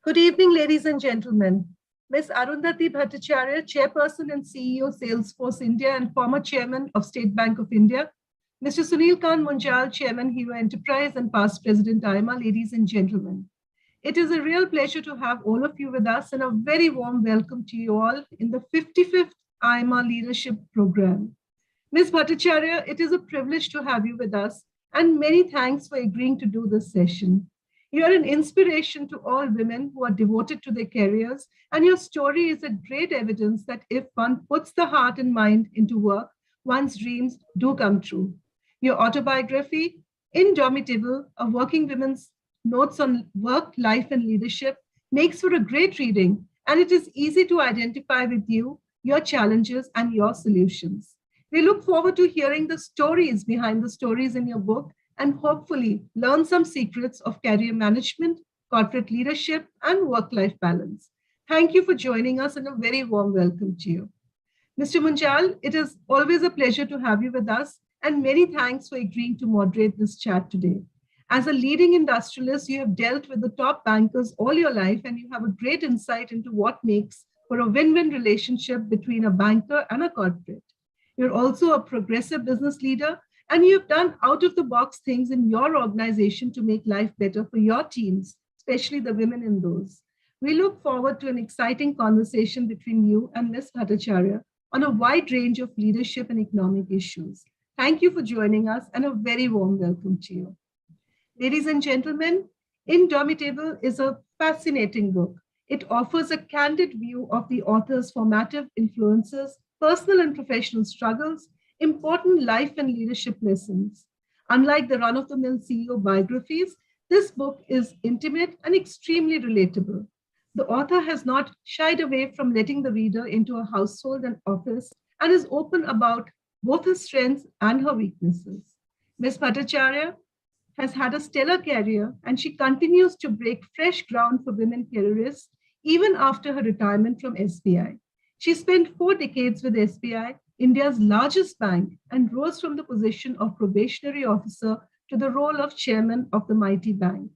Good evening, ladies and gentlemen. Ms.Arundhati Bhattacharya, Chairperson and CEO, Salesforce India and former Chairman of State Bank of India. Mr. Sunil Kant Munjal, Chairman, Hero Enterprise and past President AIMA, ladies and gentlemen. It is a real pleasure to have all of you with us and a very warm welcome to you all in the 55th AIMA Leadership Program. Ms. Bhattacharya, it is a privilege to have you with us and many thanks for agreeing to do this session. You are an inspiration to all women who are devoted to their careers, and your story is a great evidence that if one puts the heart and mind into work, one's dreams do come true. Your autobiography, Indomitable, a working woman's notes on work, life, and leadership, makes for a great reading, and it is easy to identify with you, your challenges, and your solutions. We look forward to hearing the stories behind the stories in your book and hopefully learn some secrets of career management, corporate leadership, and work-life balance. Thank you for joining us and a very warm welcome to you. Mr. Munjal, it is always a pleasure to have you with us and many thanks for agreeing to moderate this chat today. As a leading industrialist, you have dealt with the top bankers all your life and you have a great insight into what makes for a win-win relationship between a banker and a corporate. You're also a progressive business leader and you've done out-of-the-box things in your organization to make life better for your teams, especially the women in those. We look forward to an exciting conversation between you and Ms. Bhattacharya on a wide range of leadership and economic issues. Thank you for joining us and a very warm welcome to you. Ladies and gentlemen, Indomitable is a fascinating book. It offers a candid view of the author's formative influences, personal and professional struggles, important life and leadership lessons. Unlike the run-of-the-mill CEO biographies, this book is intimate and extremely relatable. The author has not shied away from letting the reader into her household and office and is open about both her strengths and her weaknesses. Ms. Bhattacharya has had a stellar career and she continues to break fresh ground for women careerists even after her retirement from SBI. She spent 4 decades with SBI, India's largest bank, and rose from the position of probationary officer to the role of chairman of the mighty bank.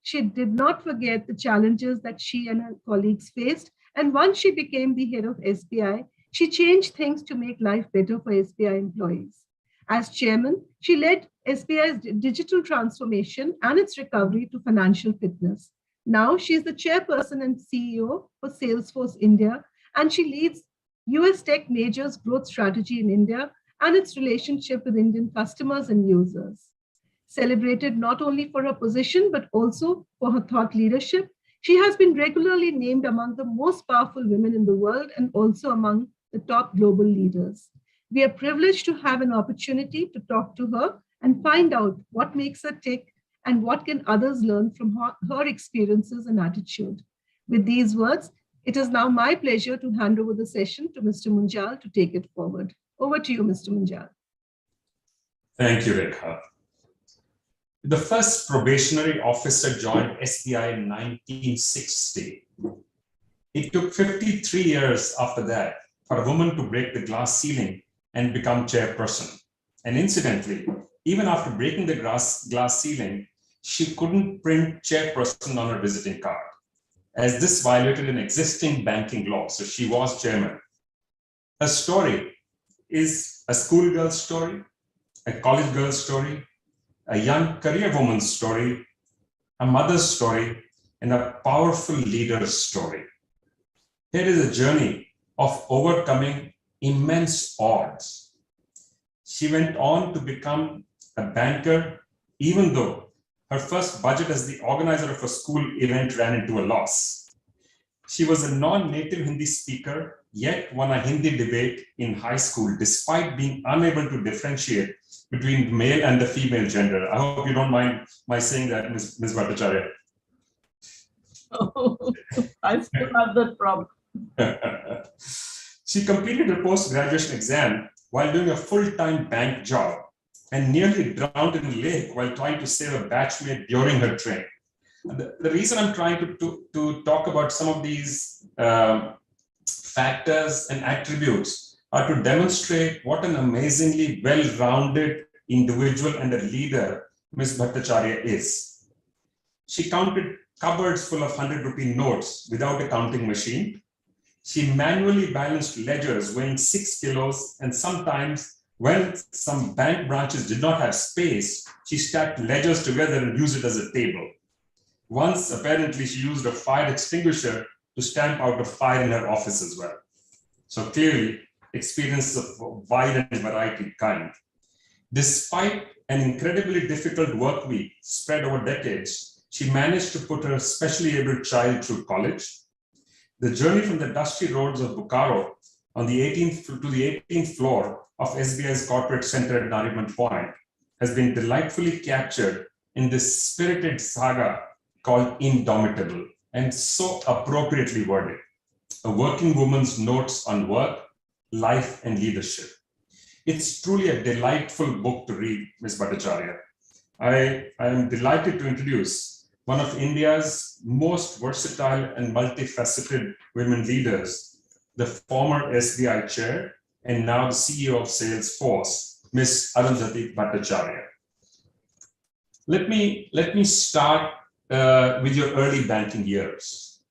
She did not forget the challenges that she and her colleagues faced, and once she became the head of SBI, she changed things to make life better for SBI employees. As chairman, she led SBI's digital transformation and its recovery to financial fitness. Now she is the chairperson and CEO for Salesforce India, and she leads US tech majors growth strategy in India and its relationship with Indian customers and users. Celebrated not only for her position, but also for her thought leadership, she has been regularly named among the most powerful women in the world and also among the top global leaders. We are privileged to have an opportunity to talk to her and find out what makes her tick and what can others learn from her experiences and attitude. With these words, it is now my pleasure to hand over the session to Mr. Munjal to take it forward. Over to you, Mr. Munjal. Thank you, Rekha. The first probationary officer joined SBI in 1960. It took 53 years after that for a woman to break the glass ceiling and become chairperson. And incidentally, even after breaking the glass ceiling, she couldn't print chairperson on her visiting card, as this violated an existing banking law, so she was chairman. Her story is a schoolgirl's story, a college girl's story, a young career woman's story, a mother's story, and a powerful leader's story. Here is a journey of overcoming immense odds. She went on to become a banker, even though her first budget as the organizer of a school event ran into a loss. She was a non-native Hindi speaker, yet won a Hindi debate in high school, despite being unable to differentiate between the male and the female gender. I hope you don't mind my saying that, Ms. Bhattacharya. Oh, I still have that problem. She completed her post-graduation exam while doing a full-time bank job and nearly drowned in a lake while trying to save a batchmate during her training. The reason I'm trying to talk about some of these factors and attributes are to demonstrate what an amazingly well-rounded individual and a leader Ms. Bhattacharya is. She cupboards full of 100-rupee notes without a counting machine. She manually balanced ledgers weighing 6 kilos, and sometimes when some bank branches did not have space, she stacked ledgers together and used it as a table. Once, apparently, she used a fire extinguisher to stamp out a fire in her office as well. So clearly, experience of wide and variety kind. Despite an incredibly difficult work week spread over decades, she managed to put her specially abled child through college. The journey from the dusty roads of Bokaro on the 18th floor of SBI's corporate center at Nariman Point has been delightfully captured in this spirited saga called Indomitable, and so appropriately worded. A working woman's notes on work, life, and leadership. It's truly a delightful book to read, Ms. Bhattacharya. I am delighted to introduce one of India's most versatile and multifaceted women leaders, the former SBI chair and now the CEO of Salesforce, Ms. Arundhati Bhattacharya. Let me start with your early banking years.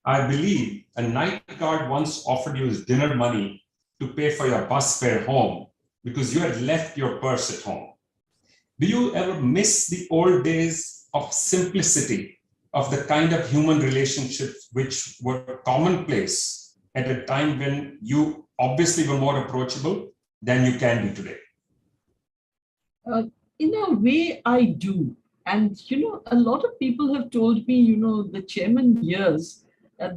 I believe a night guard once offered you his dinner money to pay for your bus fare home because you had left your purse at home. Do you ever miss the old days of simplicity, of the kind of human relationships which were commonplace at a time when you obviously were more approachable than you can be today? In a way, I do. And, a lot of people have told me, the chairman years,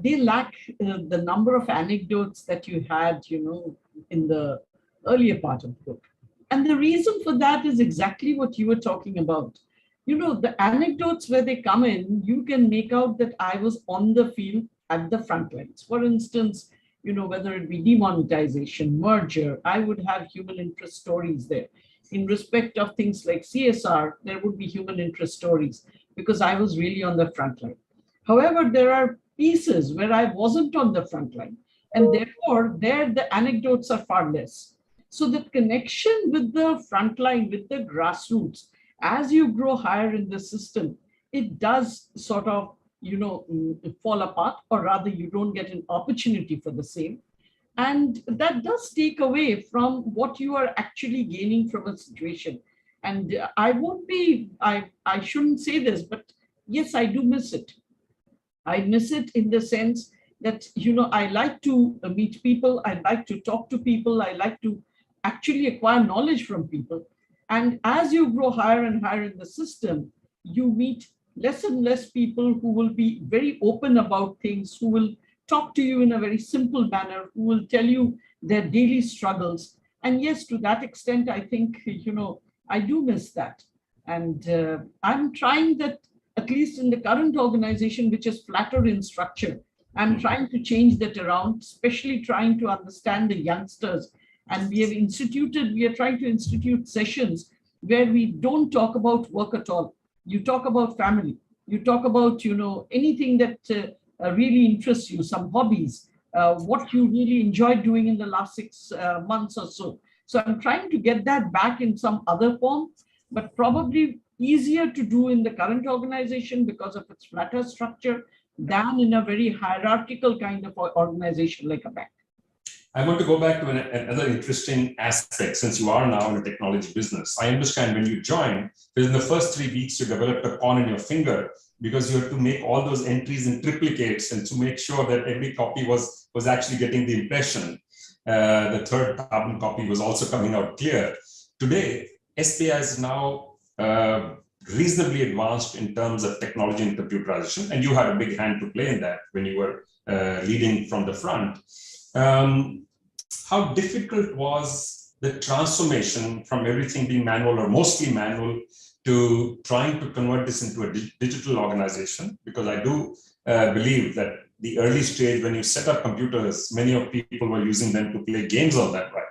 they lack the number of anecdotes that you had, in the earlier part of the book. And the reason for that is exactly what you were talking about. The anecdotes where they come in, you can make out that I was on the field at the front lines. For instance, whether it be demonetization, merger, I would have human interest stories there. In respect of things like CSR, there would be human interest stories because I was really on the front line. However, there are pieces where I wasn't on the front line, and therefore there the anecdotes are far less. So the connection with the front line, with the grassroots, as you grow higher in the system, it does sort of, fall apart, or rather you don't get an opportunity for the same. And that does take away from what you are actually gaining from a situation. And I shouldn't say this, but yes, I do miss it. I miss it in the sense that, I like to meet people, I like to talk to people, I like to actually acquire knowledge from people. And as you grow higher and higher in the system, you meet less and less people who will be very open about things, who will talk to you in a very simple manner, who will tell you their daily struggles. And yes, to that extent, I think, I do miss that. And I'm trying that, at least in the current organization, which is flatter in structure, I'm trying to change that around, especially trying to understand the youngsters. And we are trying to institute sessions where we don't talk about work at all. You talk about family, you talk about, anything that really interests you, some hobbies, what you really enjoyed doing in the last 6 months or so. So I'm trying to get that back in some other form, but probably easier to do in the current organization because of its flatter structure than in a very hierarchical kind of organization like a bank. I want to go back to another interesting aspect, since you are now in the technology business. I understand when you joined, within the first 3 weeks, you developed a pawn in your finger because you had to make all those entries in triplicates and to make sure that every copy was actually getting the impression. The third carbon copy was also coming out clear. Today, SBI is now reasonably advanced in terms of technology and computerization, and you had a big hand to play in that when you were leading from the front. How difficult was the transformation from everything being manual or mostly manual to trying to convert this into a digital organization? Because I do believe that the early stage when you set up computers, many of people were using them to play games on that, right?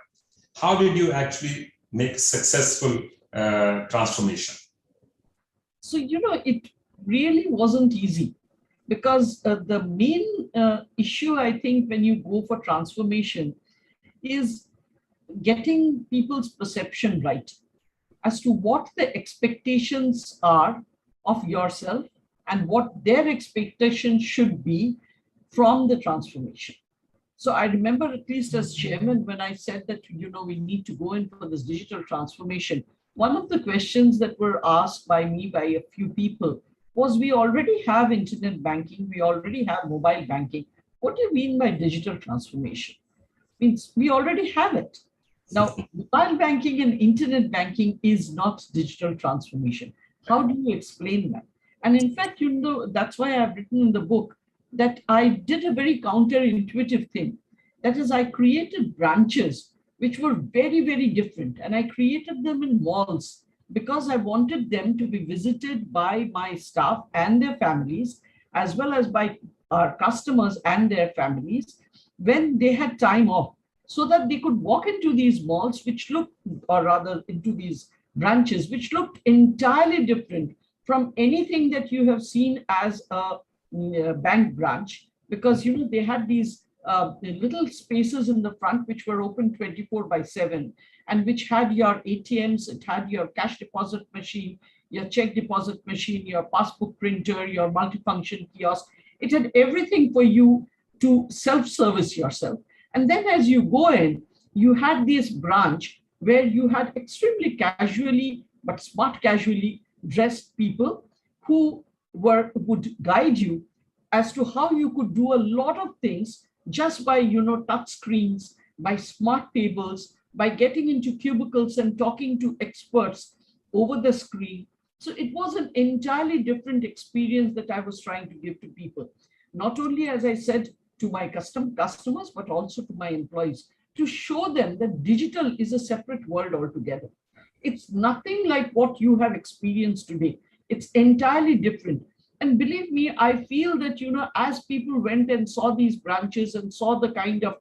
How did you actually make successful transformation? So, it really wasn't easy. Because the main issue, I think, when you go for transformation is getting people's perception right as to what the expectations are of yourself and what their expectations should be from the transformation. So I remember, at least as chairman, when I said that, we need to go in for this digital transformation, one of the questions that were asked by me by a few people was, we already have internet banking, we already have mobile banking. What do you mean by digital transformation? Means we already have it. Now, mobile banking and internet banking is not digital transformation. How do you explain that? And in fact, that's why I've written in the book that I did a very counterintuitive thing. That is, I created branches which were very, very different. And I created them in malls because I wanted them to be visited by my staff and their families, as well as by our customers and their families when they had time off, so that they could walk into these malls, which looked, or rather into these branches, which looked entirely different from anything that you have seen as a bank branch, because they had these little spaces in the front which were open 24/7, and which had your ATMs, it had your cash deposit machine, your check deposit machine, your passbook printer, your multifunction kiosk. It had everything for you to self-service yourself. And then as you go in, you had this branch where you had extremely casually, but smart casually dressed people who would guide you as to how you could do a lot of things just by, touch screens, by smart tables, by getting into cubicles and talking to experts over the screen. So it was an entirely different experience that I was trying to give to people. Not only, as I said, to my customers, but also to my employees, to show them that digital is a separate world altogether. It's nothing like what you have experienced today. It's entirely different. And believe me, I feel that, as people went and saw these branches and saw the kind of,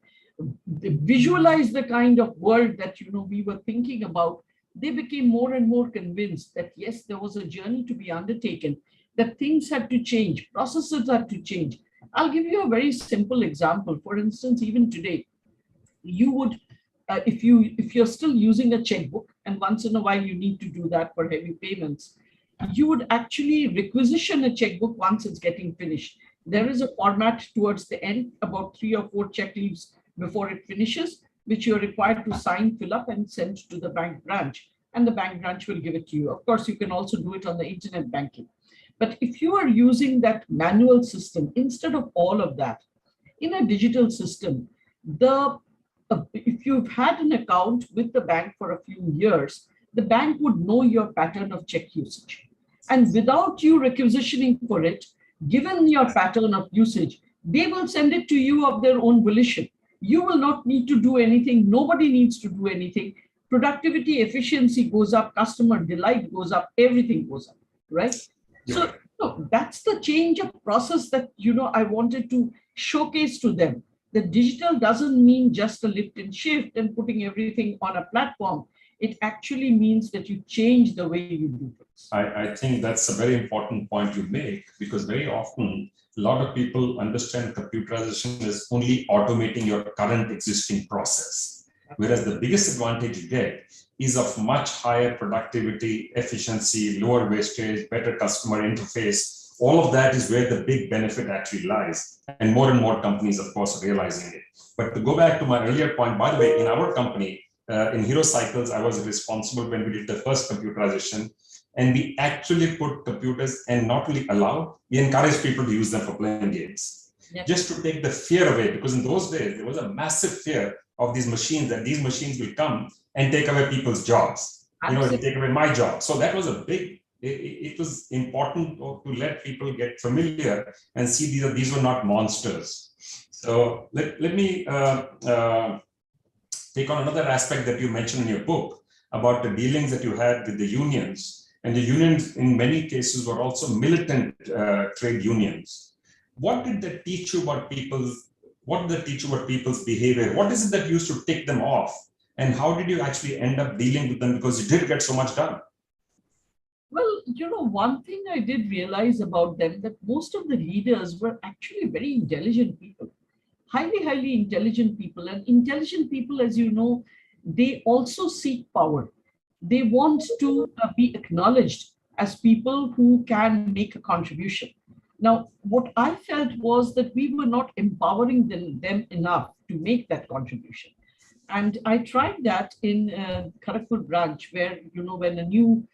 visualized the kind of world that, we were thinking about, they became more and more convinced that, yes, there was a journey to be undertaken, that things had to change, processes had to change. I'll give you a very simple example. For instance, even today, you would, if you're still using a checkbook, and once in a while you need to do that for heavy payments, you would actually requisition a checkbook once it's getting finished. There is a format towards the end, about 3 or 4 check leaves before it finishes, which you're required to sign, fill up, and send to the bank branch. And the bank branch will give it to you. Of course, you can also do it on the internet banking. But if you are using that manual system, instead of all of that, in a digital system, if you've had an account with the bank for a few years, the bank would know your pattern of check usage. And without you requisitioning for it, given your pattern of usage, they will send it to you of their own volition. You will not need to do anything. Nobody needs to do anything. Productivity, efficiency goes up, customer delight goes up, everything goes up, right? So that's the change of process that, I wanted to showcase to them. The digital doesn't mean just a lift and shift and putting everything on a platform. It actually means that you change the way you do things. I think that's a very important point you make, because very often a lot of people understand computerization is only automating your current existing process. Whereas the biggest advantage you get is of much higher productivity, efficiency, lower wastage, better customer interface. All of that is where the big benefit actually lies. And more companies, of course, are realizing it. But to go back to my earlier point, by the way, in our company, in Hero Cycles, I was responsible when we did the first computerization. And we actually put computers, and not only allowed, we encourage people to use them for playing games. Yep. Just to take the fear away, because in those days, there was a massive fear of these machines, that these machines will come and take away people's jobs. Absolutely. Take away my job. So that was a big, it was important to let people get familiar and see these were not monsters. So let me take on another aspect that you mentioned in your book about the dealings that you had with the unions. And the unions, in many cases, were also militant trade unions. What did that teach you about people's behavior? What is it that used to tick them off? And how did you actually end up dealing with them? Because you did get so much done. Well, one thing I did realize about them, that most of the leaders were actually very intelligent people, highly intelligent people. And intelligent people, as you know, they also seek power. They want to be acknowledged as people who can make a contribution. Now, what I felt was that we were not empowering them enough to make that contribution. And I tried that in Kharagpur branch, where, when a new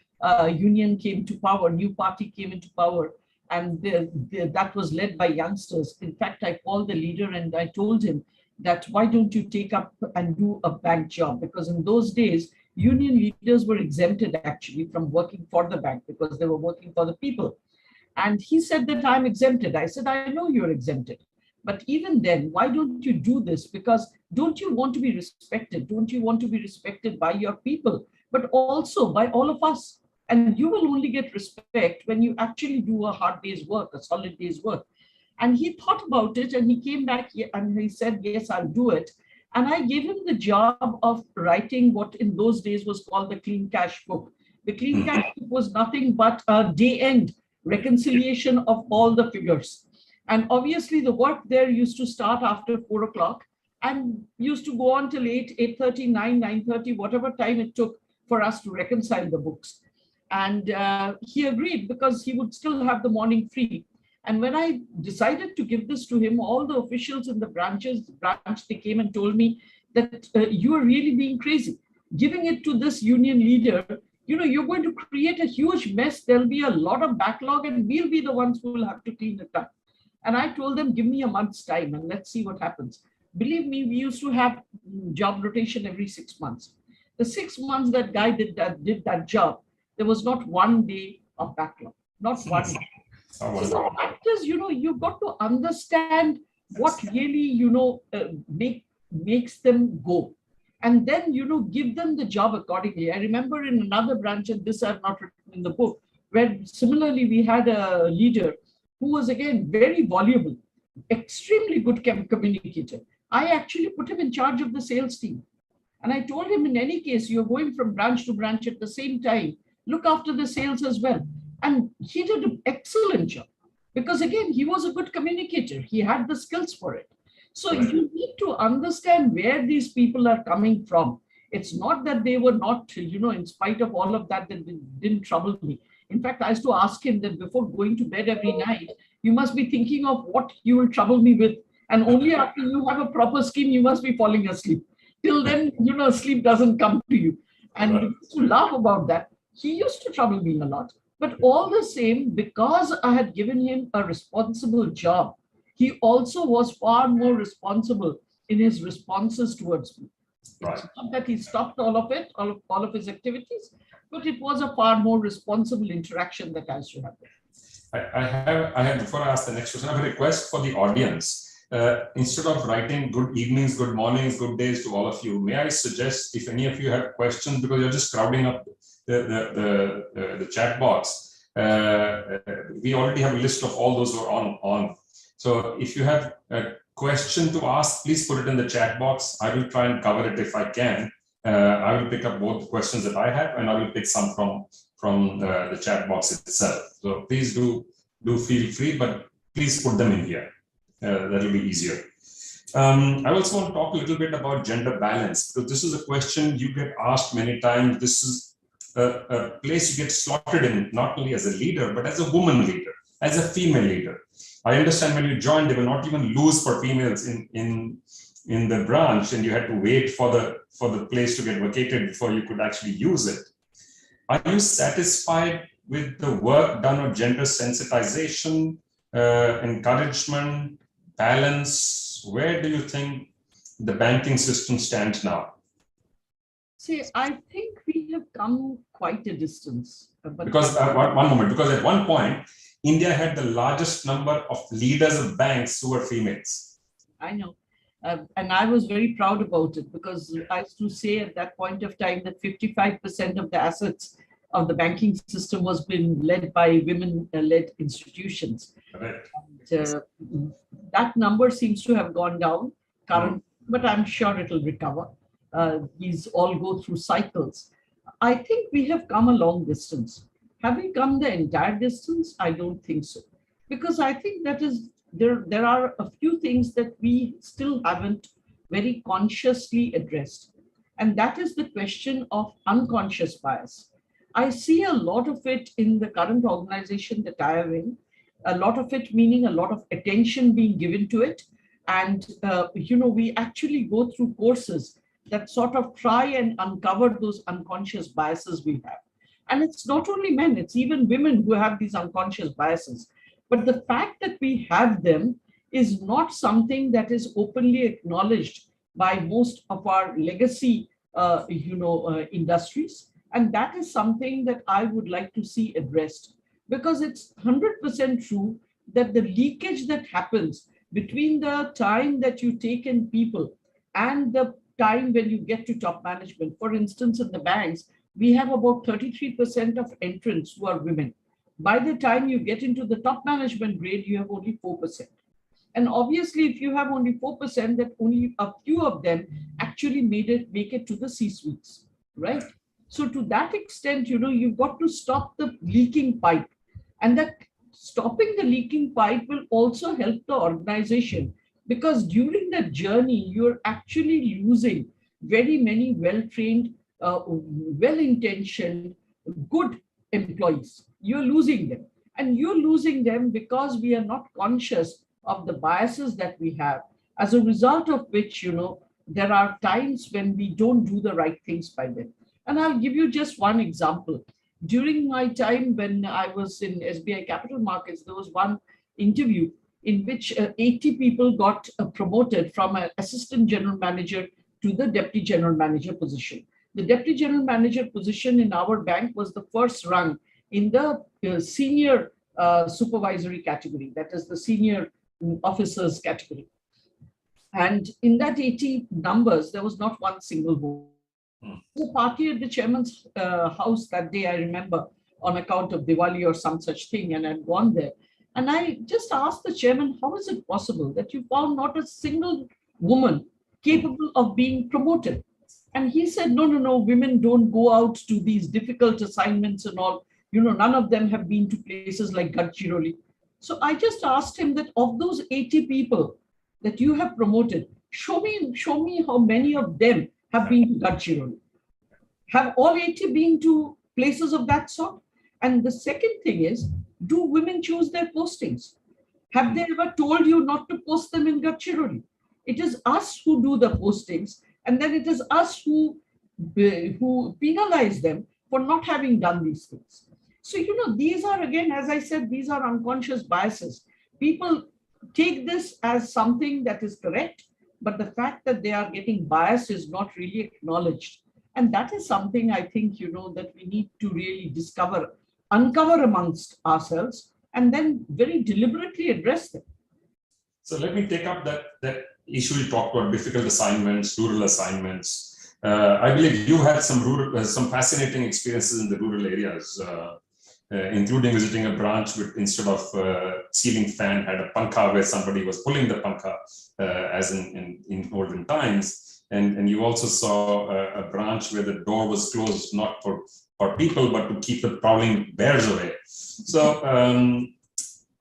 union came to power, new party came into power, and that was led by youngsters. In fact, I called the leader and I told him that, why don't you take up and do a bank job? Because in those days, union leaders were exempted actually from working for the bank because they were working for the people. And he said that I'm exempted. I said, I know you're exempted. But even then, why don't you do this? Because don't you want to be respected? Don't you want to be respected by your people, but also by all of us? And you will only get respect when you actually do a hard day's work, a solid day's work. And he thought about it and he came back and he said, yes, I'll do it. And I gave him the job of writing what in those days was called the clean cash book. The clean cash book was nothing but a day end reconciliation of all the figures. And obviously the work there used to start after 4 o'clock and used to go on till 8, 8:30, 9, 9:30, whatever time it took for us to reconcile the books. And he agreed because he would still have the morning free. And when I decided to give this to him, all the officials in the branch, they came and told me that you are really being crazy. Giving it to this union leader, you're going to create a huge mess. There'll be a lot of backlog and we'll be the ones who will have to clean it up. And I told them, give me a month's time and let's see what happens. Believe me, we used to have job rotation every 6 months. The 6 months that guy did that job, there was not one day of backlog, not one day. So actors, you've got to understand what really, makes them go. And then, give them the job accordingly. I remember in another branch, and this I've not written in the book, where similarly we had a leader who was again very voluble, extremely good communicator. I actually put him in charge of the sales team. And I told him, in any case, you're going from branch to branch at the same time, look after the sales as well. And he did an excellent job because, again, he was a good communicator. He had the skills for it. So you need to understand where these people are coming from. It's not that they were not, in spite of all of that, that didn't trouble me. In fact, I used to ask him that before going to bed every night, you must be thinking of what you will trouble me with. And only after you have a proper scheme, you must be falling asleep. Till then, sleep doesn't come to you. And to laugh about that, he used to trouble me a lot. But all the same, because I had given him a responsible job, he also was far more responsible in his responses towards me. Right. It's not that he stopped all of it, all of his activities, but it was a far more responsible interaction that I should have. I have, before I ask the next question, I have a request for the audience. Instead of writing good evenings, good mornings, good days to all of you, may I suggest if any of you have questions, because you're just crowding up the chat box, we already have a list of all those who are on. So if you have a question to ask, please put it in the chat box. I will try and cover it if I can. I will pick up both the questions that I have, and I will pick some from the chat box itself. So please do feel free, but please put them in here. That will be easier. I also want to talk a little bit about gender balance, because this is a question you get asked many times. This is a place you get slotted in, not only as a leader, but as a woman leader, as a female leader. I understand when you joined, they were not even loose for females in the branch, and you had to wait for the place to get vacated before you could actually use it. Are you satisfied with the work done on gender sensitization, encouragement, balance? Where do you think the banking system stands now? See, I think we have come quite a distance. Because one moment, because at one point, India had the largest number of leaders of banks who were females. I know. And I was very proud about it, because I used to say at that point of time that 55% of the assets of the banking system was being led by women-led institutions. Correct. That number seems to have gone down currently, but I'm sure it'll recover. These all go through cycles. I think we have come a long distance. Have we come the entire distance? I don't think so. Because I think that is there are a few things that we still haven't very consciously addressed. And that is the question of unconscious bias. I see a lot of it in the current organization that I am in. a lot of it meaning a lot of attention being given to it. And, we actually go through courses that sort of try and uncover those unconscious biases we have. And it's not only men, it's even women who have these unconscious biases. But the fact that we have them is not something that is openly acknowledged by most of our legacy, industries. And that is something that I would like to see addressed, because it's 100% true that the leakage that happens between the time that you take in people and the time when you get to top management. For instance, in the banks, we have about 33% of entrants who are women. By the time you get into the top management grade, you have only 4%. And obviously, if you have only 4%, that only a few of them actually make it to the C-suites, right? So to that extent, you've got to stop the leaking pipe. And that stopping the leaking pipe will also help the organization, because during that journey, you're actually losing very many well-trained, well-intentioned, good employees. You're losing them. And you're losing them because we are not conscious of the biases that we have, as a result of which, there are times when we don't do the right things by them. And I'll give you just one example. During my time when I was in SBI Capital Markets, there was one interview in which 80 people got promoted from an assistant general manager to the deputy general manager position. The deputy general manager position in our bank was the first rung in the senior supervisory category, that is the senior officers category. And in that 80 numbers, there was not one single vote. There was a party at the chairman's house that day, I remember, on account of Diwali or some such thing, and I'd gone there. And I just asked the chairman, how is it possible that you found not a single woman capable of being promoted? And he said, no, women don't go out to these difficult assignments and all. None of them have been to places like Gadchiroli. So I just asked him that of those 80 people that you have promoted, show me how many of them have been to Gadchiroli. Have all 80 been to places of that sort? And the second thing is, do women choose their postings? Have they ever told you not to post them in Gadchiroli? It is us who do the postings, and then it is us who penalize them for not having done these things. So, these are, again, as I said, these are unconscious biases. People take this as something that is correct, but the fact that they are getting biased is not really acknowledged. And that is something I think, that we need to really uncover amongst ourselves, and then very deliberately address them. So let me take up that issue you talked about, difficult assignments, rural assignments. I believe you had some fascinating experiences in the rural areas, including visiting a branch which, instead of ceiling fan, had a pankha where somebody was pulling the pankha, as in olden times. And you also saw a branch where the door was closed, not for people, but to keep the prowling bears away. So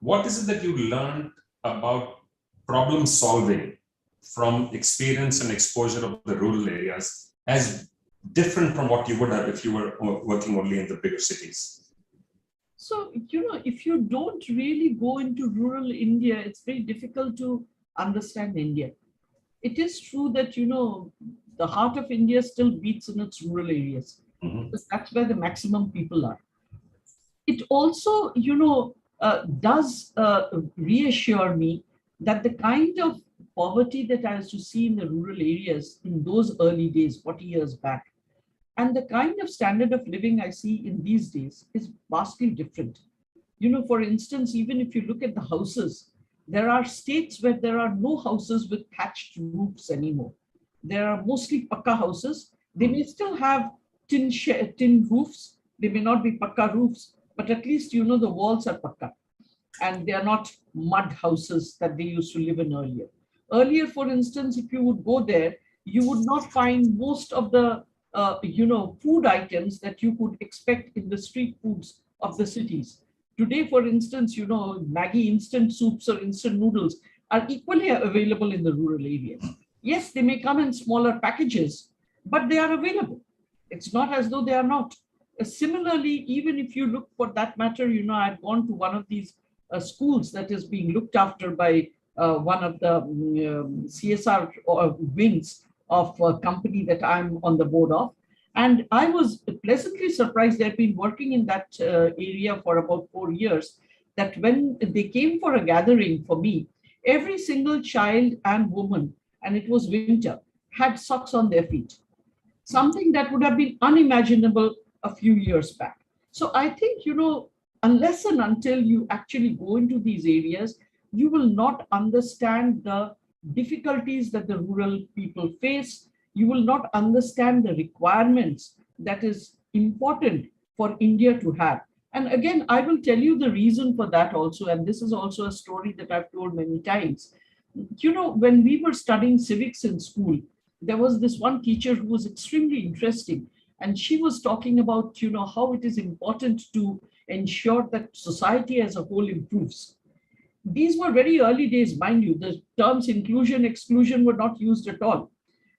what is it that you learned about problem solving from experience and exposure of the rural areas as different from what you would have if you were working only in the bigger cities? So, if you don't really go into rural India, it's very difficult to understand India. It is true that, the heart of India still beats in its rural areas. Mm-hmm. Because that's where the maximum people are. It also, does reassure me that the kind of poverty that I used to see in the rural areas in those early days, 40 years back, and the kind of standard of living I see in these days is vastly different. For instance, even if you look at the houses, there are states where there are no houses with thatched roofs anymore. There are mostly pakka houses. They may still have tin roofs. They may not be pakka roofs, but at least, the walls are pakka. And they are not mud houses that they used to live in earlier. Earlier, for instance, if you would go there, you would not find most of the food items that you could expect in the street foods of the cities. Today, for instance, Maggi instant soups or instant noodles are equally available in the rural areas. Yes, they may come in smaller packages, but they are available. It's not as though they are not. Similarly, even if you look for that matter, I had gone to one of these schools that is being looked after by one of the CSR wings of a company that I'm on the board of. And I was pleasantly surprised. They've been working in that area for about 4 years, that when they came for a gathering for me, every single child and woman, and it was winter, had socks on their feet. Something that would have been unimaginable a few years back. So I think, unless and until you actually go into these areas, you will not understand the difficulties that the rural people face. You will not understand the requirements that is important for India to have. And again, I will tell you the reason for that also. And this is also a story that I've told many times. When we were studying civics in school, there was this one teacher who was extremely interesting. And she was talking about, how it is important to ensure that society as a whole improves. These were very early days, mind you. The terms inclusion, exclusion were not used at all.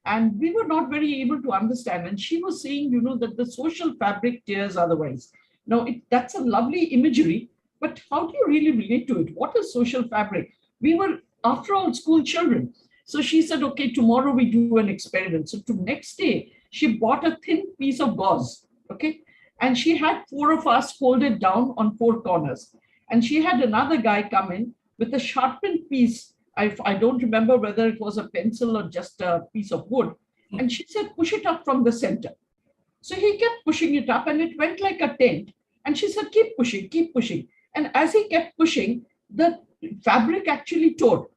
And we were not very able to understand. And she was saying, that the social fabric tears otherwise. Now, that's a lovely imagery, but how do you really relate to it? What is social fabric? We were, after all, school children. So she said, okay, tomorrow we do an experiment. So to next day, she bought a thin piece of gauze, okay? And she had 4 of us hold it down on 4 corners. And she had another guy come in with a sharpened piece. I don't remember whether it was a pencil or just a piece of wood. And she said, push it up from the center. So he kept pushing it up and it went like a tent. And she said, keep pushing, keep pushing. And as he kept pushing, the fabric actually tore.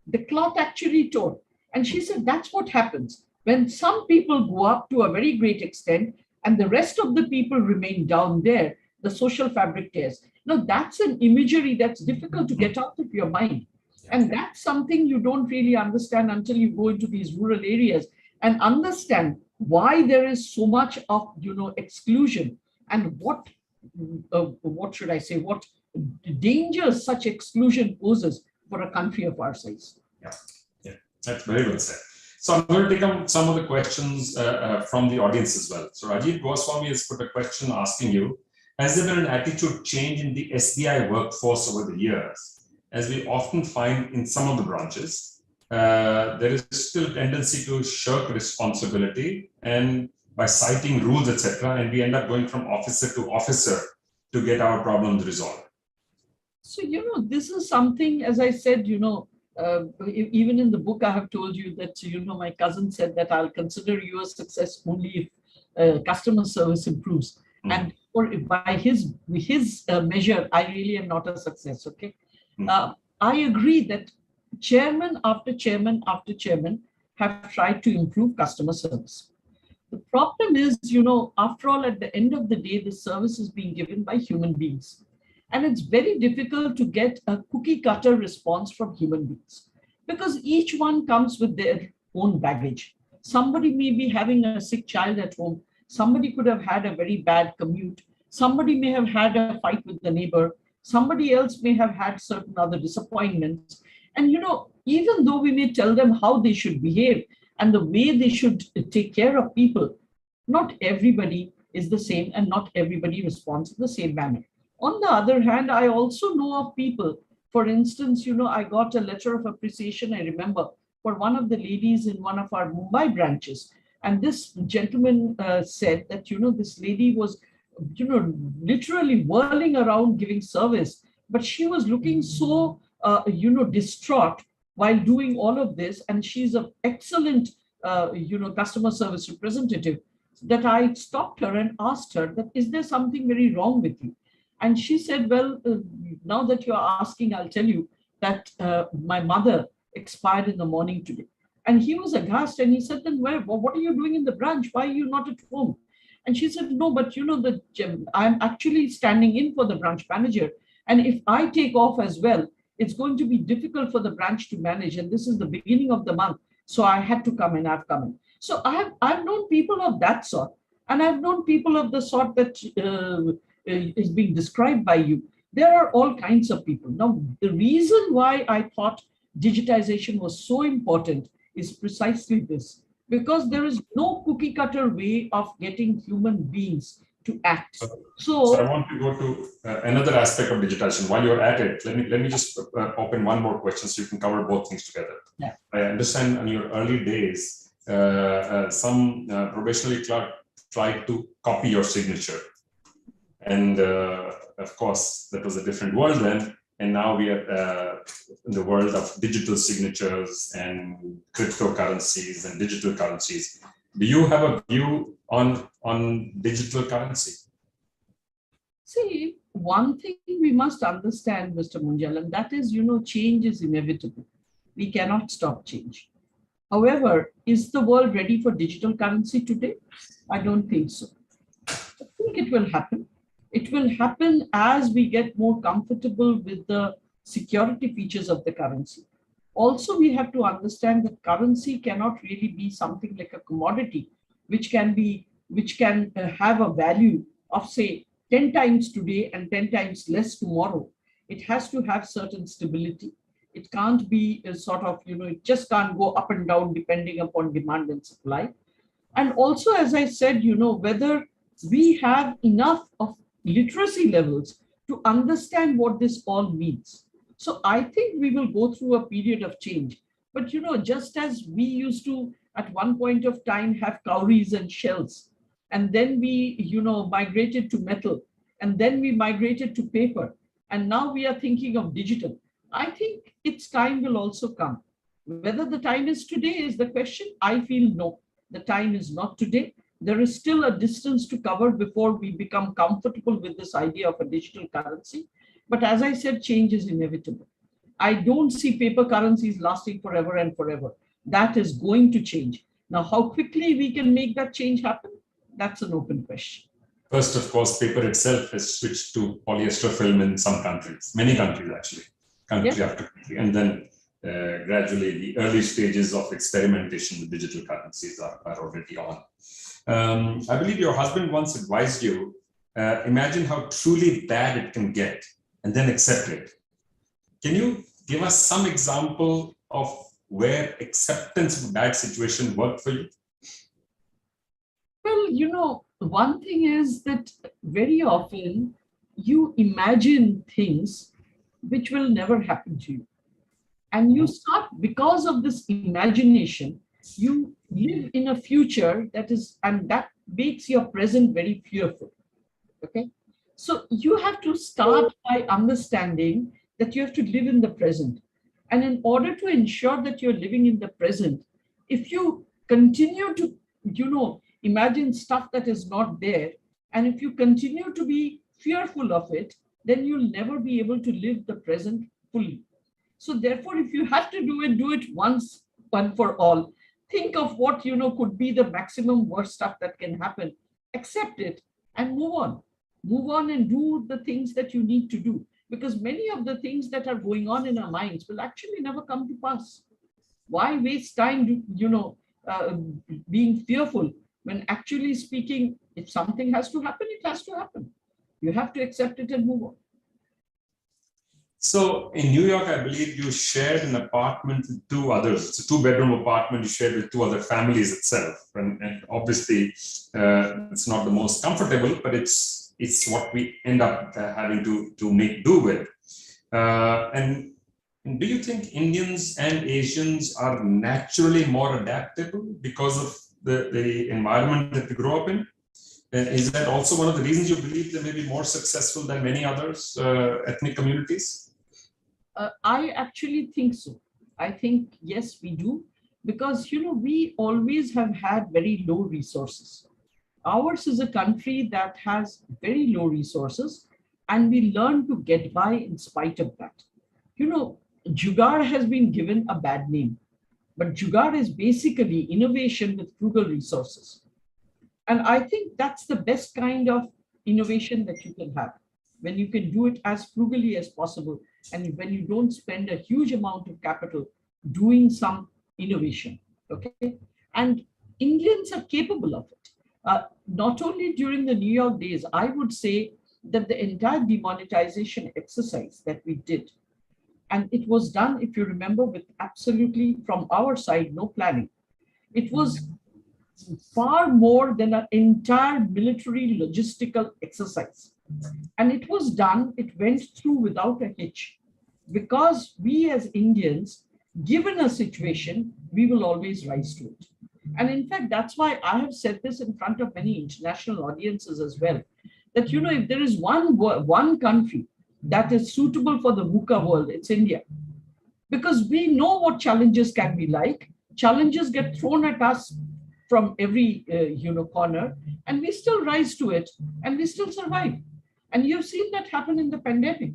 The cloth actually tore. And she said, that's what happens when some people go up to a very great extent and the rest of the people remain down there, the social fabric tears. Now, that's an imagery that's difficult to get out of your mind. And that's something you don't really understand until you go into these rural areas and understand why there is so much of, exclusion and what should I say, what dangers such exclusion poses for a country of our size. Yeah, that's very well said. So I'm going to take on some of the questions from the audience as well. So Rajiv Goswami has put a question asking you, has there been an attitude change in the SBI workforce over the years? As we often find in some of the branches, there is still a tendency to shirk responsibility and by citing rules, etc., and we end up going from officer to officer to get our problems resolved. So, this is something, as I said, even in the book, I have told you that, my cousin said that I'll consider you a success only if customer service improves. And by his measure, I really am not a success, okay? I agree that chairman after chairman after chairman have tried to improve customer service. The problem is, after all, at the end of the day, the service is being given by human beings. And it's very difficult to get a cookie cutter response from human beings because each one comes with their own baggage. Somebody may be having a sick child at home. Somebody could have had a very bad commute. Somebody may have had a fight with the neighbor. Somebody else may have had certain other disappointments. And, even though we may tell them how they should behave and the way they should take care of people, not everybody is the same and not everybody responds in the same manner. On the other hand, I also know of people, for instance, I got a letter of appreciation, I remember, for one of the ladies in one of our Mumbai branches. And this gentleman said that, this lady was, literally whirling around giving service, but she was looking so, distraught while doing all of this. And she's an excellent, customer service representative, that I stopped her and asked her that, is there something very wrong with you? And she said, well, now that you're asking, I'll tell you that my mother expired in the morning today. And he was aghast and he said, then what are you doing in the branch? Why are you not at home? And she said, no, but I'm actually standing in for the branch manager. And if I take off as well, it's going to be difficult for the branch to manage. And this is the beginning of the month. So I had to come and I've come in. So I've known people of that sort. And I've known people of the sort that is being described by you. There are all kinds of people. Now, the reason why I thought digitization was so important is precisely this, because there is no cookie cutter way of getting human beings to act. So I want to go to another aspect of digitization. While you're at it, let me just open one more question so you can cover both things together. Yeah. I understand in your early days, some probationary clerk tried to copy your signature. And of course, that was a different world then. And now we are in the world of digital signatures and cryptocurrencies and digital currencies. Do you have a view on digital currency? See, one thing we must understand, Mr. Munjal, and that is, change is inevitable. We cannot stop change. However, is the world ready for digital currency today? I don't think so. I think it will happen. It will happen as we get more comfortable with the security features of the currency. Also, we have to understand that currency cannot really be something like a commodity, which can have a value of, say, 10 times today and 10 times less tomorrow. It has to have certain stability. It can't be a sort of, it just can't go up and down depending upon demand and supply. And also, as I said, whether we have enough of literacy levels to understand what this all means. So I think we will go through a period of change. But, just as we used to, at one point of time, have cowries and shells, and then we, migrated to metal, and then we migrated to paper, and now we are thinking of digital. I think its time will also come. Whether the time is today is the question. I feel no, the time is not today. There is still a distance to cover before we become comfortable with this idea of a digital currency. But as I said, change is inevitable. I don't see paper currencies lasting forever and forever. That is going to change. Now, how quickly we can make that change happen, that's an open question. First, of course, paper itself has switched to polyester film in some countries, many countries actually, country after country. And then gradually the early stages of experimentation with digital currencies are already on. I believe your husband once advised you, imagine how truly bad it can get and then accept it. Can you give us some example of where acceptance of a bad situation worked for you? Well, one thing is that very often you imagine things which will never happen to you. And you start, because of this imagination, you live in a future and that makes your present very fearful. Okay. So you have to start by understanding that you have to live in the present. And in order to ensure that you're living in the present, if you continue to, imagine stuff that is not there, and if you continue to be fearful of it, then you'll never be able to live the present fully. So therefore, if you have to do it once for all. Think of what, could be the maximum worst stuff that can happen. Accept it and move on. Move on and do the things that you need to do. Because many of the things that are going on in our minds will actually never come to pass. Why waste time, being fearful when actually speaking, if something has to happen, it has to happen. You have to accept it and move on. So in New York, I believe you shared an apartment with two others. It's a 2-bedroom apartment you shared with 2 other families itself. And obviously, it's not the most comfortable, but it's what we end up having to make do with. And do you think Indians and Asians are naturally more adaptable because of the environment that we grow up in? Is that also one of the reasons you believe they may be more successful than many others ethnic communities? I actually think so. I think, yes, we do. Because, we always have had very low resources. Ours is a country that has very low resources, and we learn to get by in spite of that. Jugaad has been given a bad name, but Jugaad is basically innovation with frugal resources. And I think that's the best kind of innovation that you can have, when you can do it as frugally as possible, and when you don't spend a huge amount of capital doing some innovation. Okay. And Indians are capable of it. Not only during the New York days, I would say that the entire demonetization exercise that we did, and it was done, if you remember, with absolutely from our side, no planning. It was far more than an entire military logistical exercise. And it was done, it went through without a hitch. Because we as Indians, given a situation, we will always rise to it. And in fact, that's why I have said this in front of many international audiences as well, that, you know, if there is one country that is suitable for the VUCA world, it's India. Because we know what challenges can be like. Challenges get thrown at us from every corner, and we still rise to it, and we still survive. And you've seen that happen in the pandemic.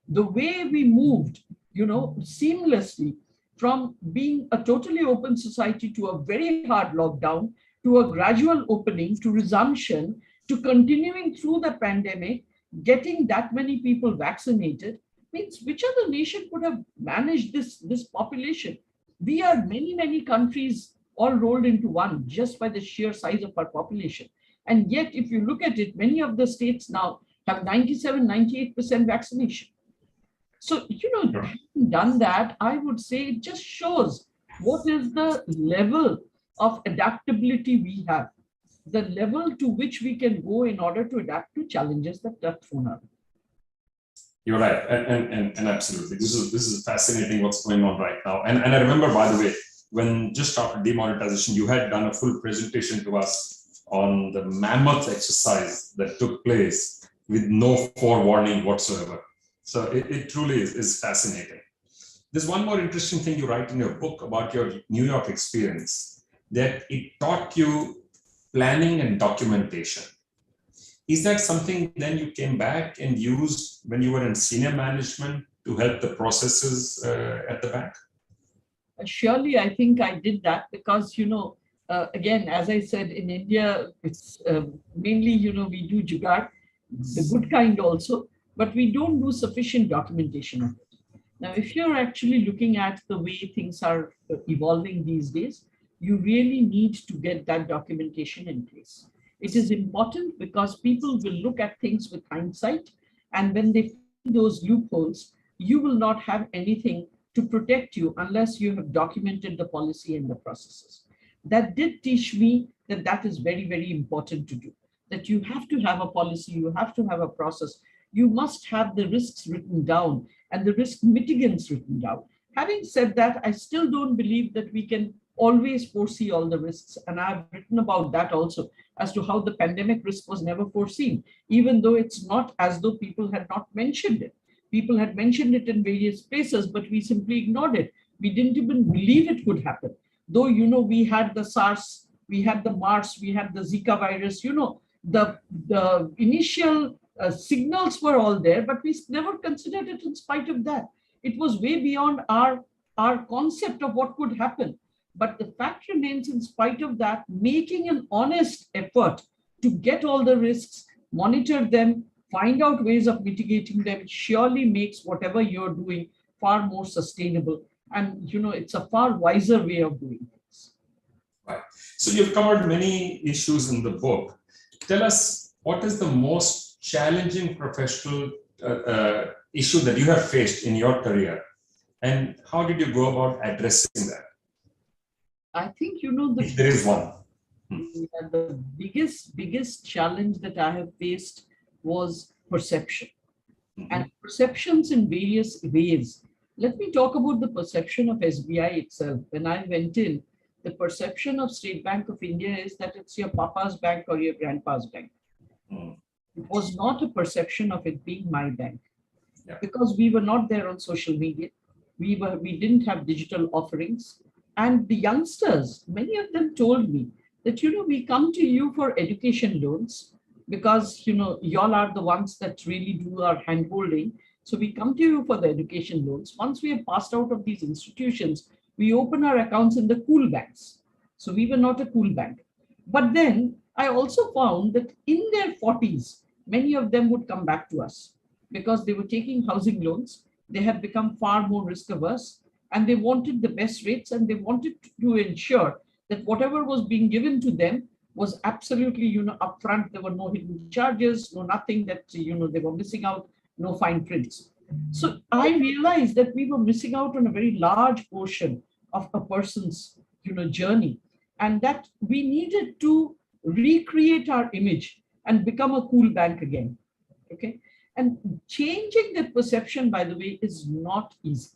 The way we moved, seamlessly from being a totally open society to a very hard lockdown, to a gradual opening, to resumption, to continuing through the pandemic, getting that many people vaccinated, means which other nation could have managed this population? We are many countries all rolled into one just by the sheer size of our population. And yet, if you look at it, many of the states now have 97, 98% vaccination. So, having done that, I would say it just shows what is the level of adaptability we have, the level to which we can go in order to adapt to challenges that are thrown up. You're right, and absolutely, this is fascinating what's going on right now. And I remember, by the way, when just after demonetization, you had done a full presentation to us on the mammoth exercise that took place with no forewarning whatsoever. So it truly is fascinating. There's one more interesting thing you write in your book about your New York experience, that it taught you planning and documentation. Is that something then you came back and used when you were in senior management to help the processes at the bank? Surely, I think I did that because, again, as I said, in India, it's mainly, we do jugaad, the good kind also, but we don't do sufficient documentation of it. Now, if you're actually looking at the way things are evolving these days, you really need to get that documentation in place. It is important because people will look at things with hindsight, and when they find those loopholes, you will not have anything to protect you unless you have documented the policy and the processes. That did teach me that that is very, very important to do, that you have to have a policy, you have to have a process, you must have the risks written down and the risk mitigants written down. Having said that, I still don't believe that we can always foresee all the risks. And I've written about that also, as to how the pandemic risk was never foreseen, even though it's not as though people had not mentioned it. People had mentioned it in various places, but we simply ignored it. We didn't even believe it could happen. Though, we had the SARS, we had the MERS, we had the Zika virus, the initial signals were all there, but we never considered it in spite of that. It was way beyond our concept of what could happen. But the fact remains, in spite of that, making an honest effort to get all the risks, monitor them, find out ways of mitigating them, surely makes whatever you're doing far more sustainable. And, it's a far wiser way of doing things. Right. So you've covered many issues in the book. Tell us, what is the most challenging professional issue that you have faced in your career? And how did you go about addressing that? I think, if there is one. The biggest challenge that I have faced was perception. And perceptions in various ways. Let me talk about the perception of SBI itself. When I went in, the perception of State Bank of India is that it's your papa's bank or your grandpa's bank. It was not a perception of it being my bank, because we were not there on social media. We didn't have digital offerings. And the youngsters, many of them told me that, we come to you for education loans because, y'all are the ones that really do our handholding. So we come to you for the education loans. Once we have passed out of these institutions, we open our accounts in the cool banks. So we were not a cool bank. But then I also found that in their 40s, many of them would come back to us because they were taking housing loans. They had become far more risk averse, and they wanted the best rates, and they wanted to ensure that whatever was being given to them was absolutely, upfront. There were no hidden charges, no nothing that, they were missing out, no fine prints. So I realized that we were missing out on a very large portion of a person's, journey. and that we needed to recreate our image and become a cool bank again. Okay. And changing that perception, by the way, is not easy.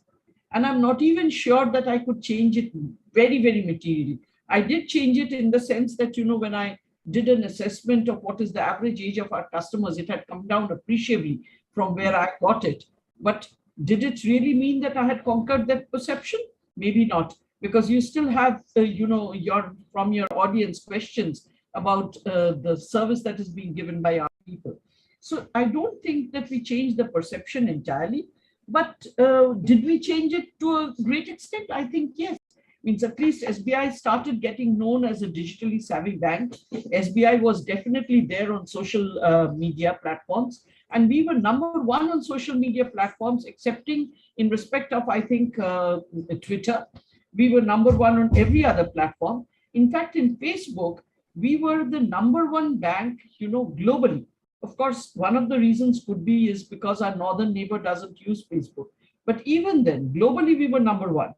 And I'm not even sure that I could change it very, very materially. I did change it in the sense that, when I did an assessment of what is the average age of our customers, it had come down appreciably from where I got it. But did it really mean that I had conquered that perception? Maybe not, because you still have, from your audience questions about the service that is being given by our people. So I don't think that we changed the perception entirely, but did we change it to a great extent? I think yes. Means at least SBI started getting known as a digitally savvy bank. SBI was definitely there on social media platforms, and we were number one on social media platforms, excepting in respect of, I think, Twitter. We were number one on every other platform. In fact, in Facebook, we were the number one bank, globally. Of course, one of the reasons could be is because our northern neighbor doesn't use Facebook. But even then, globally, we were number one,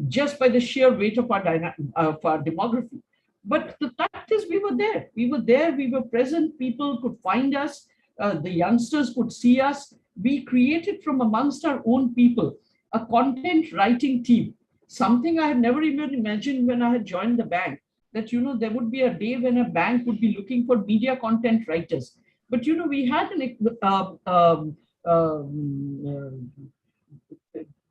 just by the sheer weight of our demography. But the fact is, we were there. We were there. We were present. People could find us. The youngsters could see us. We created from amongst our own people a content writing team, something I had never even imagined when I had joined the bank, that, there would be a day when a bank would be looking for media content writers. But, we had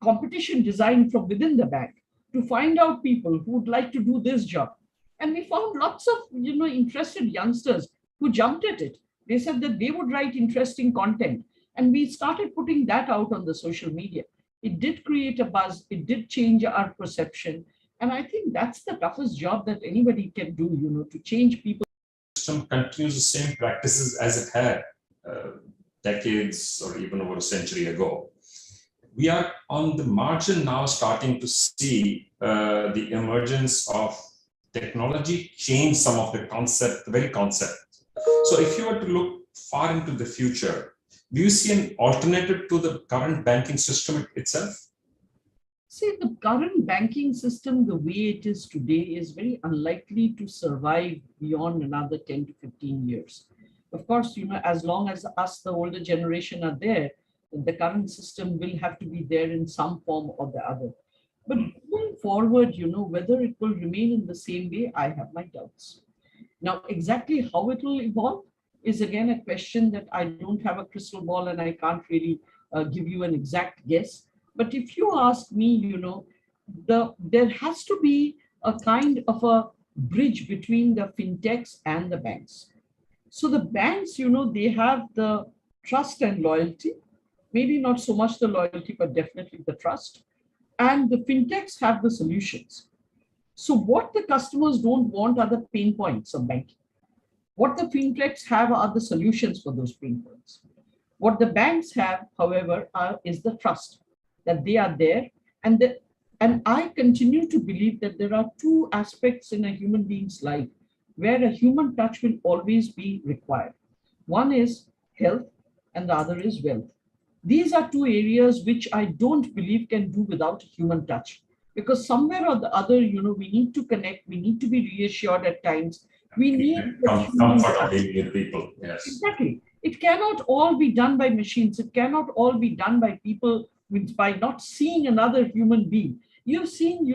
competition designed from within the bank to find out people who would like to do this job. And we found lots of, interested youngsters who jumped at it. They said that they would write interesting content. And we started putting that out on the social media. It did create a buzz. It did change our perception. And I think that's the toughest job that anybody can do, to change people. System continues the same practices as it had decades or even over a century ago. We are on the margin now starting to see the emergence of technology change some of the concept, the very concept. So if you were to look far into the future, do you see an alternative to the current banking system itself? See, the current banking system, the way it is today, is very unlikely to survive beyond another 10 to 15 years. Of course, as long as us, the older generation, are there, the current system will have to be there in some form or the other. But going forward, whether it will remain in the same way, I have my doubts. Now, exactly how it will evolve is again a question that I don't have a crystal ball and I can't really give you an exact guess. But if you ask me, there has to be a kind of a bridge between the fintechs and the banks. So the banks, they have the trust and loyalty, maybe not so much the loyalty, but definitely the trust. And the fintechs have the solutions. So what the customers don't want are the pain points of banking. What the fintechs have are the solutions for those pain points. What the banks have, however, is the trust that they are there. And I continue to believe that there are two aspects in a human being's life where a human touch will always be required. One is health and the other is wealth. These are two areas which I don't believe can do without human touch, because somewhere or the other, we need to connect, we need to be reassured at times. We need comfort of being with people. Yes. Exactly. It cannot all be done by machines. It cannot all be done by people by not seeing another human being. You've seen,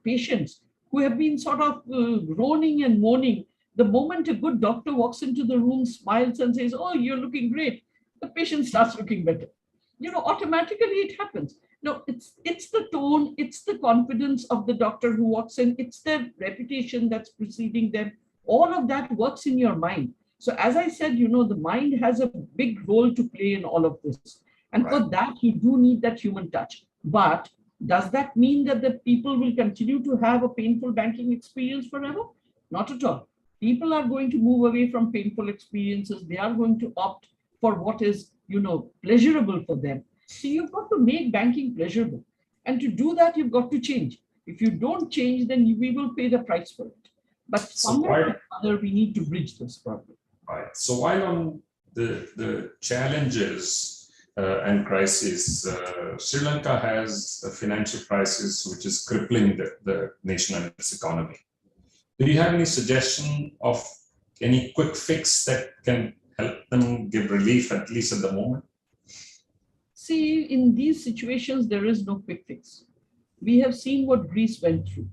patients who have been sort of groaning and moaning. The moment a good doctor walks into the room, smiles and says, "Oh, you're looking great," the patient starts looking better. Automatically it happens. No, it's the tone, it's the confidence of the doctor who walks in, it's their reputation that's preceding them. All of that works in your mind. So as I said, the mind has a big role to play in all of this. And for that, you do need that human touch. But does that mean that the people will continue to have a painful banking experience forever? Not at all. People are going to move away from painful experiences. They are going to opt for what is, pleasurable for them. So you've got to make banking pleasurable. And to do that, you've got to change. If you don't change, then we will pay the price for it. But somewhere or other, we need to bridge this problem. Right. So while on the challenges and crisis. Sri Lanka has a financial crisis which is crippling the nation and its economy. Do you have any suggestion of any quick fix that can help them give relief, at least at the moment? See, in these situations, there is no quick fix. We have seen what Greece went through.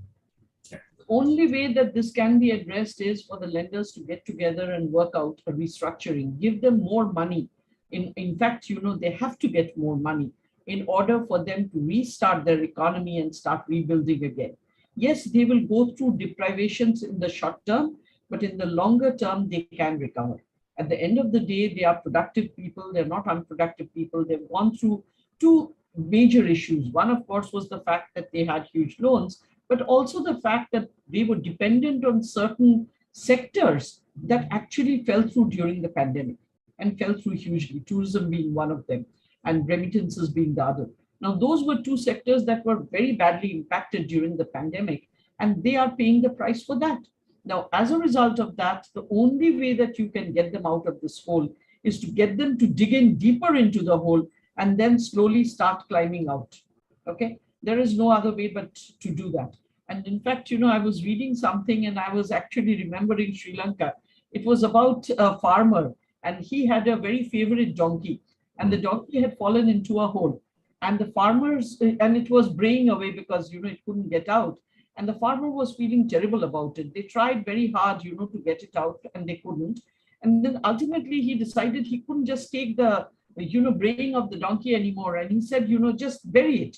The only way that this can be addressed is for the lenders to get together and work out a restructuring, give them more money. In fact, they have to get more money in order for them to restart their economy and start rebuilding again. Yes, they will go through deprivations in the short term, but in the longer term, they can recover. At the end of the day, they are productive people. They're not unproductive people. They've gone through two major issues. One, of course, was the fact that they had huge loans, but also the fact that they were dependent on certain sectors that actually fell through during the pandemic and fell through hugely, tourism being one of them and remittances being the other. Now, those were two sectors that were very badly impacted during the pandemic, and they are paying the price for that. Now, as a result of that, the only way that you can get them out of this hole is to get them to dig in deeper into the hole and then slowly start climbing out. Okay, there is no other way but to do that. And in fact, I was reading something and I was actually remembering Sri Lanka. It was about a farmer and he had a very favorite donkey, and the donkey had fallen into a hole. And the farmers, and it was braying away because, it couldn't get out. And the farmer was feeling terrible about it. They tried very hard, to get it out and they couldn't. And then ultimately he decided he couldn't just take the, braying of the donkey anymore. And he said, just bury it,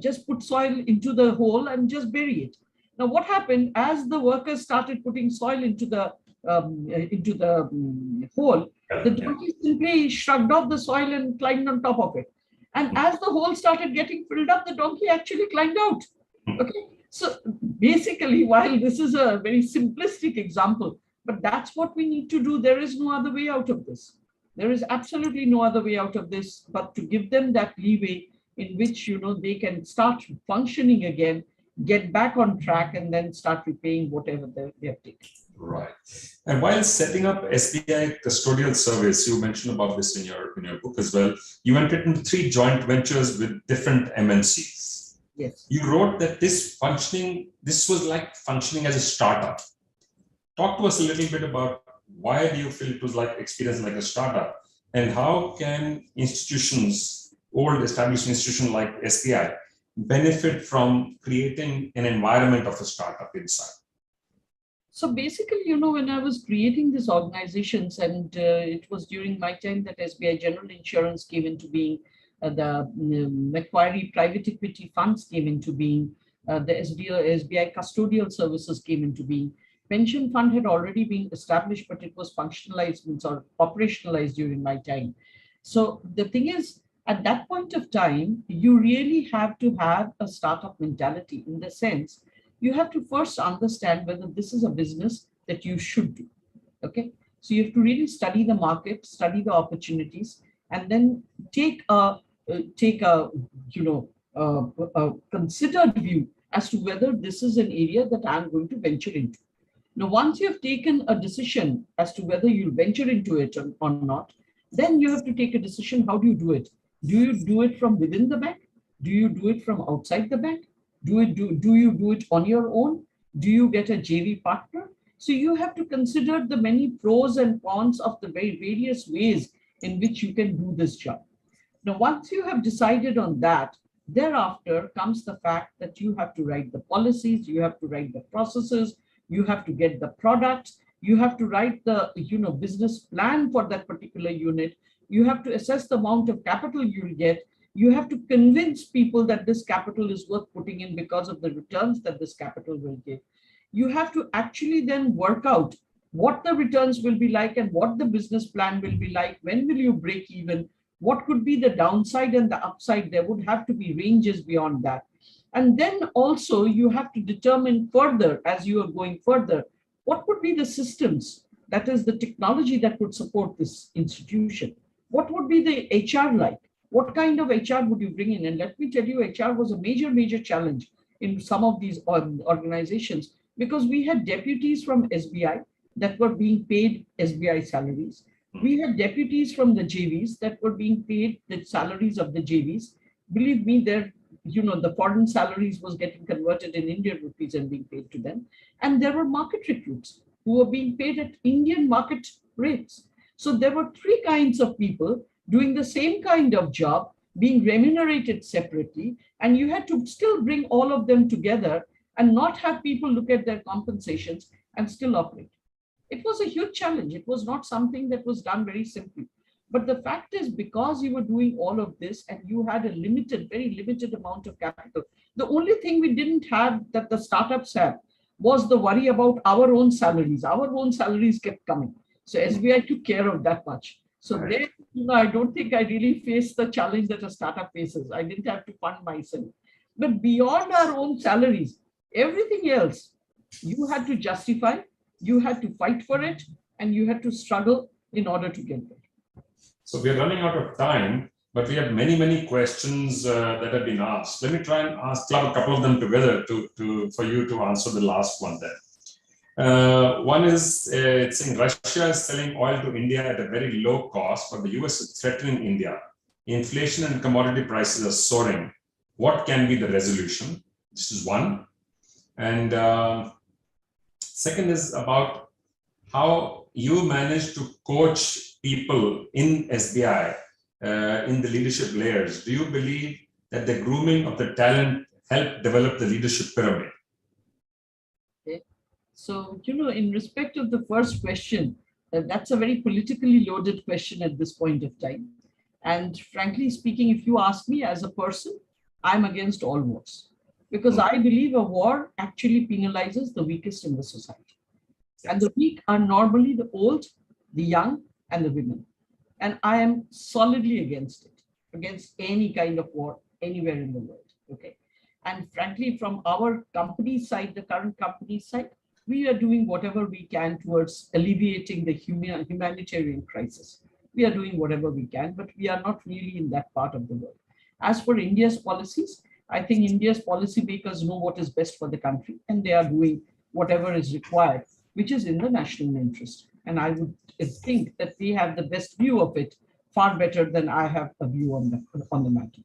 just put soil into the hole and just bury it. Now, what happened as the workers started putting soil into the hole, the donkey simply shrugged off the soil and climbed on top of it. And as the hole started getting filled up, the donkey actually climbed out. Okay. So basically, while this is a very simplistic example, but that's what we need to do. There is no other way out of this. There is absolutely no other way out of this, but to give them that leeway in which, they can start functioning again, get back on track, and then start repaying whatever they have taken. Right. And while setting up SBI custodial service, you mentioned about this in your book as well. You entered into 3 joint ventures with different MNCs. Yes. You wrote that this was like functioning as a startup. Talk to us a little bit about why do you feel it was like experience like a startup, and how can institutions, old established institutions like SBI, benefit from creating an environment of a startup inside? So basically, when I was creating these organizations, and it was during my time that SBI General Insurance came into being, the Macquarie Private Equity Funds came into being, the SBI Custodial Services came into being. Pension fund had already been established, but it was functionalized or operationalized during my time. So the thing is, at that point of time, you really have to have a startup mentality, in the sense you have to first understand whether this is a business that you should do. Okay, so you have to really study the market, study the opportunities, and then take a considered view as to whether this is an area that I'm going to venture into. Now, once you have taken a decision as to whether you'll venture into it or not, then you have to take a decision. How do you do it? Do you do it from within the bank? Do you do it from outside the bank? Do you do it on your own? Do you get a JV partner? So you have to consider the many pros and cons of the very various ways in which you can do this job. Now, once you have decided on that, thereafter comes the fact that you have to write the policies, you have to write the processes, you have to get the products, you have to write the business plan for that particular unit, you have to assess the amount of capital you'll get, you have to convince people that this capital is worth putting in because of the returns that this capital will give. You have to actually then work out what the returns will be like and what the business plan will be like, when will you break even, what could be the downside and the upside. There would have to be ranges beyond that. And then also you have to determine further, as you are going further, what would be the systems, that is the technology that would support this institution. What would be the HR like? What kind of HR would you bring in? And let me tell you, HR was a major challenge in some of these organizations, because we had deputies from SBI that were being paid SBI salaries. We had deputies from the JVs that were being paid the salaries of the JVs. Believe me, the foreign salaries was getting converted in Indian rupees and being paid to them. And there were market recruits who were being paid at Indian market rates. So there were three kinds of people doing the same kind of job, being remunerated separately, and you had to still bring all of them together and not have people look at their compensations and still operate. It was a huge challenge. It was not something that was done very simply. But the fact is, because you were doing all of this and you had a very limited amount of capital, the only thing we didn't have that the startups had was the worry about our own salaries. Our own salaries kept coming. So SBI took care of that much. So there, I don't think I really faced the challenge that a startup faces. I didn't have to fund myself. But beyond our own salaries, everything else, you had to justify, you had to fight for it, and you had to struggle in order to get there. So we're running out of time, but we have many questions that have been asked. Let me try and club a couple of them together for you to answer the last one there. One is, it's saying Russia is selling oil to India at a very low cost, but the US is threatening India. Inflation and commodity prices are soaring. What can be the resolution? This is one. And second is about how you manage to coach people in SBI in the leadership layers. Do you believe that the grooming of the talent helped develop the leadership pyramid? Okay. So, in respect of the first question, that's a very politically loaded question at this point of time. And frankly speaking, if you ask me as a person, I'm against all wars. Because I believe a war actually penalizes the weakest in the society. And the weak are normally the old, the young, and the women. And I am solidly against it, against any kind of war anywhere in the world. Okay. And frankly, from our company side, the current company side, we are doing whatever we can towards alleviating the humanitarian crisis. We are doing whatever we can, but we are not really in that part of the world. As for India's policies, I think India's policymakers know what is best for the country, and they are doing whatever is required, which is in the national interest. And I would think that they have the best view of it, far better than I have a view on the matter.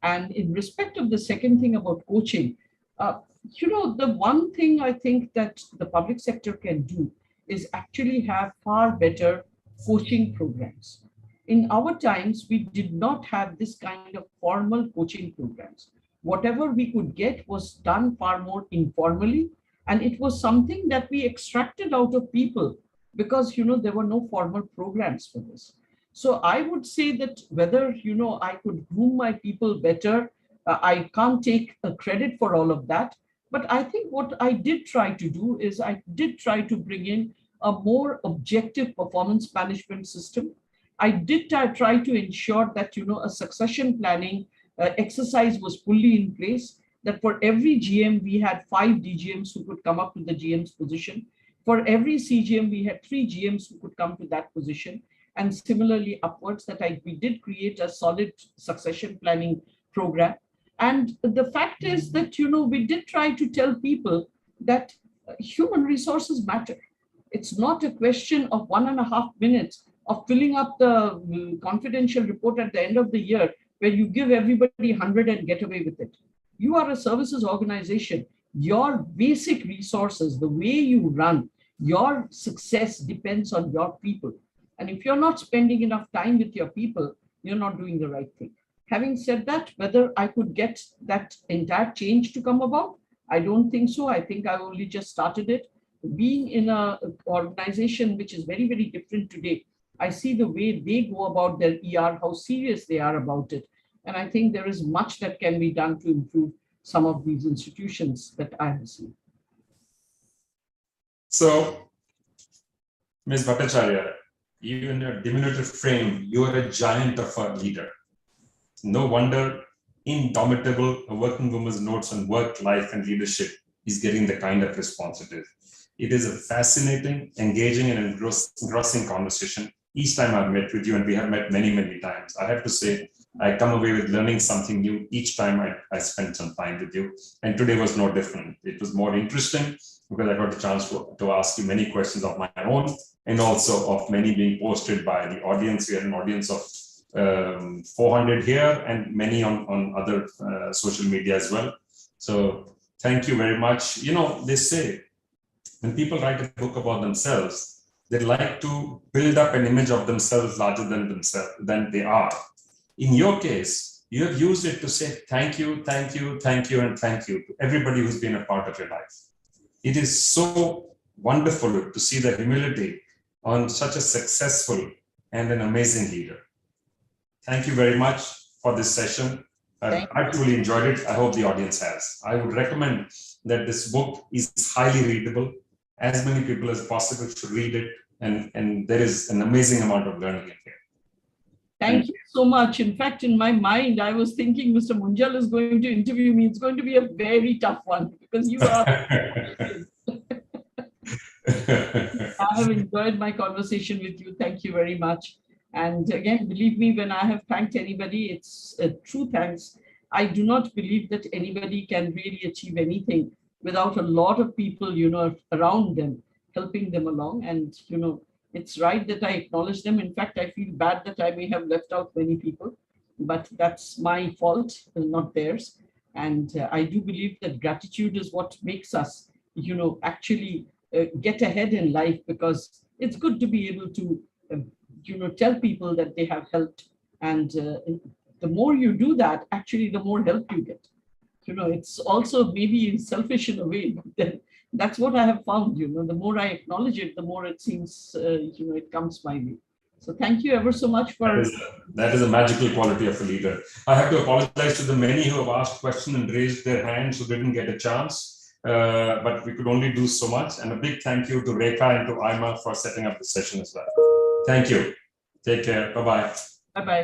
And in respect of the second thing about coaching, the one thing I think that the public sector can do is actually have far better coaching programs. In our times, we did not have this kind of formal coaching programs. Whatever we could get was done far more informally. And it was something that we extracted out of people because, there were no formal programs for this. So I would say that whether, I could groom my people better, I can't take credit for all of that. But I think what I did try to do is I did try to bring in a more objective performance management system. I did try to ensure that, a succession planning exercise was fully in place, that for every GM, we had 5 DGMs who could come up to the GM's position. For every CGM, we had 3 GMs who could come to that position. And similarly upwards, that we did create a solid succession planning program. And the fact is that, we did try to tell people that human resources matter. It's not a question of 1.5 minutes of filling up the confidential report at the end of the year where you give everybody 100 and get away with it. You are a services organization. Your basic resources, the way you run, your success depends on your people. And if you're not spending enough time with your people, you're not doing the right thing. Having said that, whether I could get that entire change to come about, I don't think so. I think I only just started it. Being in an organization which is very, very different today, I see the way they go about their ER, how serious they are about it. And I think there is much that can be done to improve some of these institutions that I have seen. So, Ms. Bhattacharya, you in your diminutive frame, you are a giant of a leader. No wonder Indomitable, a working woman's notes on work, life, and leadership is getting the kind of response it is. It is a fascinating, engaging, and engrossing conversation. Each time I've met with you, and we have met many, many times, I have to say, I come away with learning something new each time I spend some time with you. And today was no different. It was more interesting because I got the chance to ask you many questions of my own and also of many being posted by the audience. We had an audience of 400 here and many on other social media as well. So thank you very much. You know, they say when people write a book about themselves, they like to build up an image of themselves larger than they are. In your case, you have used it to say thank you, thank you, thank you, and thank you to everybody who's been a part of your life. It is so wonderful to see the humility on such a successful and an amazing leader. Thank you very much for this session. I truly enjoyed it. I hope the audience has. I would recommend that this book is highly readable. As many people as possible should read it. And there is an amazing amount of learning in here. Thank you so much. In fact, in my mind, I was thinking Mr. Munjal is going to interview me. It's going to be a very tough one because you are. I have enjoyed my conversation with you. Thank you very much. And again, believe me, when I have thanked anybody, it's a true thanks. I do not believe that anybody can really achieve anything without a lot of people, you know, around them, helping them along. And, you know, it's right that I acknowledge them. In fact, I feel bad that I may have left out many people, but that's my fault, not theirs. And I do believe that gratitude is what makes us, you know, actually get ahead in life, because it's good to be able to, you know, tell people that they have helped. And the more you do that, actually, the more help you get. You know, it's also maybe selfish in a way, but then that's what I have found. You know, the more I acknowledge it, the more it seems, you know, it comes my way. So thank you ever so much for. That is a magical quality of a leader. I have to apologize to the many who have asked questions and raised their hands who didn't get a chance, but we could only do so much. And a big thank you to Rekha and to AIMA for setting up the session as well. Thank you. Take care. Bye-bye. Bye-bye.